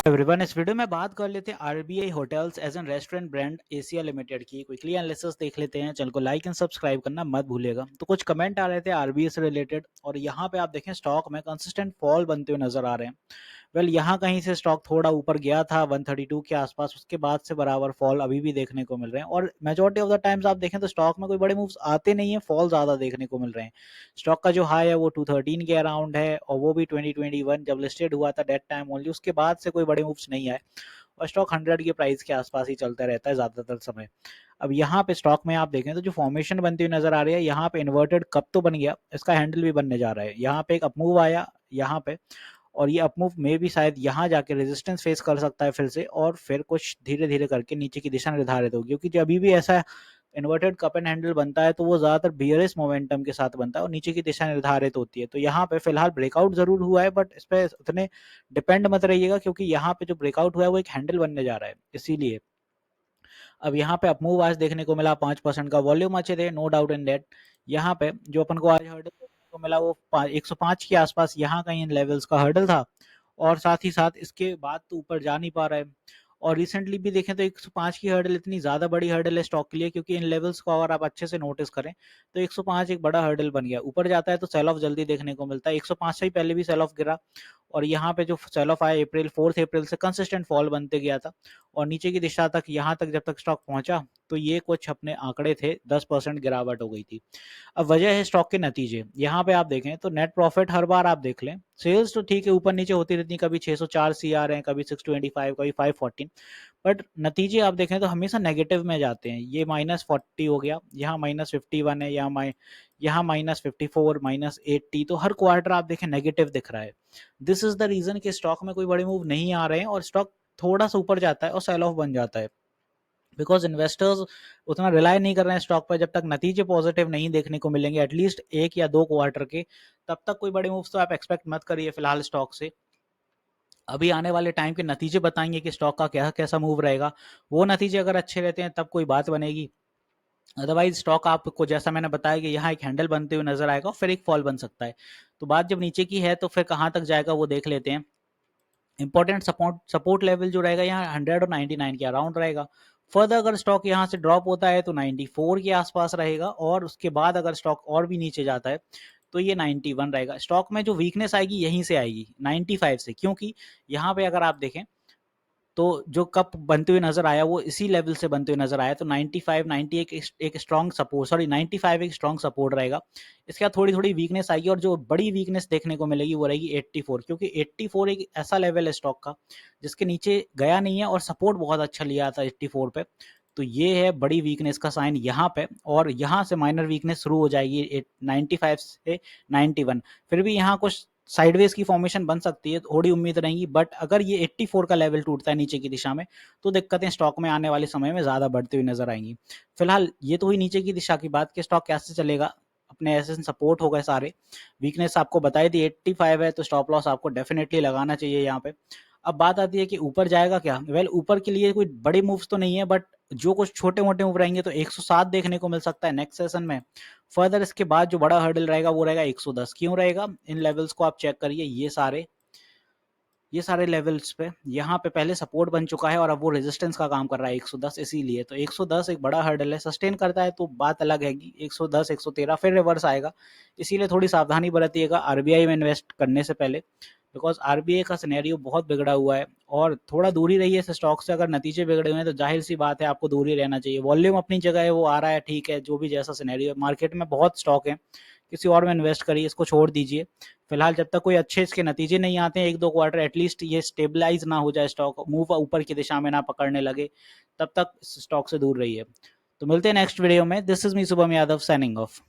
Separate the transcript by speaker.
Speaker 1: Everyone, इस video में बात कर लेते हैं RBI hotels as an restaurant brand Asia limited की क्विकली एनालिसिस देख लेते हैं। चैनल को लाइक एंड सब्सक्राइब करना मत भूलिएगा। तो कुछ कमेंट आ रहे थे आरबीआई से रिलेटेड और यहाँ पे आप देखें स्टॉक में कंसिस्टेंट फॉल बनते हुए नजर आ रहे हैं। यहाँ कहीं से स्टॉक थोड़ा ऊपर गया था 132 के आसपास, उसके बाद से बराबर फॉल अभी भी देखने को मिल रहे हैं और मेजॉरिटी ऑफ द टाइम्स आप देखें तो स्टॉक में कोई बड़े मूव्स आते नहीं है, फॉल ज्यादा देखने को मिल रहे हैं। स्टॉक का जो हाई है वो 213 के अराउंड है और वो भी 2021 जब लिस्टेड हुआ था डेट टाइम ओनली, उसके बाद से कोई बड़े मूव्स नहीं आए और स्टॉक 100 के प्राइस के आसपास ही चलता रहता है ज्यादातर समय। अब यहाँ पे स्टॉक में आप देखें तो जो फॉर्मेशन बनती हुई नजर आ रही है, यहाँ पे इन्वर्टेड कप तो बन गया, इसका हैंडल भी बनने जा रहा है। यहाँ पे एक अपमूव आया यहाँ पे और ये अपमूव में भी शायद यहाँ जाके रेजिस्टेंस फेस कर सकता है फिर से और फिर कुछ धीरे धीरे करके नीचे की दिशा निर्धारित होगी, क्योंकि जब अभी भी ऐसा इन्वर्टेड कप एंड हैंडल बनता है तो वो ज्यादातर बियरिश मोमेंटम के साथ बनता है और नीचे की दिशा निर्धारित होती है। तो यहाँ पे फिलहाल ब्रेकआउट जरूर हुआ है बट इस पे उतने डिपेंड मत रहिएगा, क्योंकि यहाँ पे जो ब्रेकआउट हुआ है वो एक हैंडल बनने जा रहा है इसीलिए। अब यहाँ पे अपमूव आज देखने को मिला 5% का, वॉल्यूम अच्छे थे, नो डाउट इन डेट। यहाँ पे जो अपन को आज हर्डल देखने को मिला वो 105 के आसपास यहाँ कहीं इन लेवल्स का हर्डल था और साथ ही साथ इसके बाद तो ऊपर जा नहीं पा रहा है। और रिसेंटली भी देखें तो 105 की हर्डल इतनी ज्यादा बड़ी हर्डल है स्टॉक के लिए, क्योंकि इन लेवल्स को अगर आप अच्छे से नोटिस करें तो 105 एक बड़ा हर्डल बन गया। ऊपर जाता है तो सेल ऑफ जल्दी देखने को मिलता है, 105 से ही पहले भी सेल ऑफ गिरा और यहाँ पे जो सेल ऑफ आया अप्रैल 4 अप्रैल से कंसिस्टेंट फॉल बनते गया था और नीचे की दिशा तक यहाँ तक जब तक स्टॉक पहुंचा तो ये कुछ अपने आंकड़े थे 10% गिरावट हो गई थी। अब वजह है स्टॉक के नतीजे। यहाँ पे आप देखें तो नेट प्रॉफिट हर बार आप देख लें, सेल्स तो ठीक है ऊपर नीचे होती रहती, कभी 604 सी आ रहे हैं, कभी 625, कभी 514, बट नतीजे आप देखें तो हमेशा नेगेटिव में जाते हैं। ये -40 हो गया, यहाँ -51 है, यहाँ -54, -80, तो हर क्वार्टर आप देखें नेगेटिव दिख रहा है। दिस इज द रीजन कि स्टॉक में कोई बड़े मूव नहीं आ रहे हैं और स्टॉक थोड़ा सा ऊपर जाता है और सेल ऑफ बन जाता है, बिकॉज इन्वेस्टर्स उतना रिलाय नहीं कर रहे हैं स्टॉक पर। जब तक नतीजे पॉजिटिव नहीं देखने को मिलेंगे एटलीस्ट 1 या 2 क्वार्टर के, तब तक कोई बड़े मूव्स तो आप एक्सपेक्ट मत करिए फिलहाल स्टॉक से। अभी आने वाले टाइम के नतीजे बताएंगे कि स्टॉक का क्या कैसा मूव रहेगा। वो नतीजे अगर अच्छे रहते हैं तब कोई बात बनेगी, अदरवाइज स्टॉक आपको जैसा मैंने बताया कि यहाँ एक हैंडल बनते हुए नजर आएगा फिर एक फॉल बन सकता है। तो बात जब नीचे की है तो फिर कहाँ तक जाएगा वो देख लेते हैं। इंपॉर्टेंट सपोर्ट लेवल जो रहेगा यहाँ 100 और 99 के अराउंड रहेगा। फर्दर अगर स्टॉक यहाँ से ड्रॉप होता है तो 94 के आसपास रहेगा और उसके बाद अगर स्टॉक और भी नीचे जाता है तो ये 91 रहेगा। स्टॉक में जो वीकनेस आएगी यहीं से आएगी 95 से, क्योंकि यहाँ पे अगर आप देखें तो जो कप बनते हुए नजर आया वो इसी लेवल से बनते हुए नजर आया। तो 95 90 एक स्ट्रॉन्ग सपोर्ट, सॉरी 95 एक स्ट्रॉन्ग सपोर्ट रहेगा। इसके बाद थोड़ी थोड़ी वीकनेस आएगी और जो बड़ी वीकनेस देखने को मिलेगी वो रहेगी 84, क्योंकि 84 एक ऐसा लेवल है स्टॉक का जिसके नीचे गया नहीं है और सपोर्ट बहुत अच्छा लिया था 84 पे। तो ये है बड़ी वीकनेस का साइन यहाँ पे और यहाँ से माइनर वीकनेस शुरू हो जाएगी 95 से 91। फिर भी यहाँ कुछ साइडवेज की फॉर्मेशन बन सकती है, थोड़ी उम्मीद रहेगी, बट अगर ये 84 का लेवल टूटता है नीचे की दिशा में तो दिक्कतें स्टॉक में आने वाले समय में ज्यादा बढ़ती हुई नजर आएंगी। फिलहाल ये तो हुई नीचे की दिशा की बात कि स्टॉक कैसे चलेगा, अपने ऐसे सपोर्ट हो गए सारे, वीकनेस आपको बताई दी 85 है तो स्टॉप लॉस आपको डेफिनेटली लगाना चाहिए यहाँ पे। अब बात आती है कि ऊपर जाएगा क्या। ऊपर के लिए कोई बड़े मूव्स तो नहीं है, बट जो कुछ छोटे मोटे मूव रहेंगे तो 107 देखने को मिल सकता है नेक्स्ट सेशन में। फर्दर इसके बाद जो बड़ा हर्डल रहेगा वो रहेगा 110। क्यों रहेगा, इन लेवल्स को आप चेक करिए, ये सारे लेवल्स पे यहाँ पे पहले सपोर्ट बन चुका है और अब वो रेजिस्टेंस का काम कर रहा है 110, इसीलिए तो 110 एक बड़ा हर्डल है। सस्टेन करता है तो बात अलग है कि 110 113 फिर रिवर्स आएगा, इसीलिए थोड़ी सावधानी बरतिएगा आरबीआई में इन्वेस्ट करने से पहले, बिकॉज आरबीआई का सिनेरियो बहुत बिगड़ा हुआ है और थोड़ा दूरी रहिए इस स्टॉक से। अगर नतीजे बिगड़े हुए हैं तो जाहिर सी बात है आपको दूरी रहना चाहिए। वॉल्यूम अपनी जगह है, वो आ रहा है ठीक है, जो भी जैसा सिनेरियो है मार्केट में बहुत स्टॉक है, किसी और में इन्वेस्ट करिए, इसको छोड़ दीजिए फिलहाल जब तक कोई अच्छे इसके नतीजे नहीं आते हैं 1-2 क्वार्टर, एटलीस्ट ये स्टेबलाइज ना हो जाए, स्टॉक मूव ऊपर की दिशा में ना पकड़ने लगे, तब तक स्टॉक से दूर रहिए। तो मिलते हैं नेक्स्ट वीडियो में। This is me Shubham Yadav signing off.